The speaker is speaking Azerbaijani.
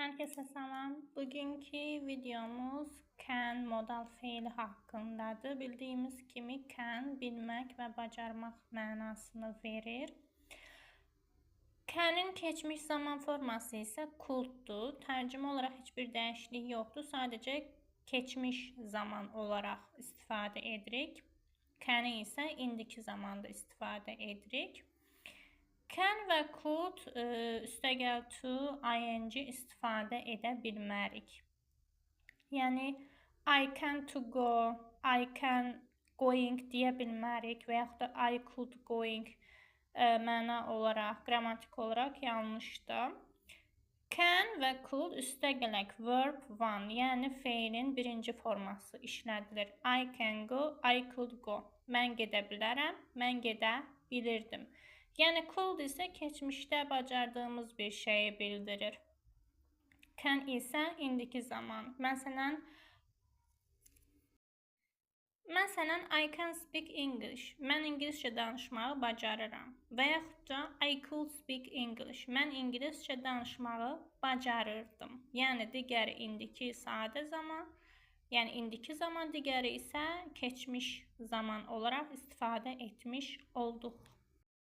Herkese salam. Bugünkü videomuz can modal feili haqqındadır. Bildiyimiz kimi can bilmək və bacarmaq mənasını verir. Can'in keçmiş zaman forması isə could'dur. Tərcümə olaraq heç bir dəyişiklik yoxdur. Sadəcə keçmiş zaman olaraq istifadə edirik. Can'i isə indiki zamanda istifadə edirik. Can və could üstəgəl to, ing istifadə edə bilmərik. Yəni, I can to go, I can going deyə bilmərik və yaxud da I could going məna olaraq, qrammatik olaraq yanlışdır. Can və could üstəgələk verb one, yəni feilin birinci forması işlədilir. I can go, I could go. Mən gedə bilərəm, mən gedə bilirdim. Yəni, could isə keçmişdə bacardığımız bir şeyi bildirir. Can isə indiki zaman. Məsələn, I can speak English. Mən ingiliscə danışmağı bacarıram. Və yaxud da I could speak English. Mən ingiliscə danışmağı bacarırdım. Yəni, digəri indiki sadə zaman. Yəni, indiki zaman digəri isə keçmiş zaman olaraq istifadə etmiş olduq.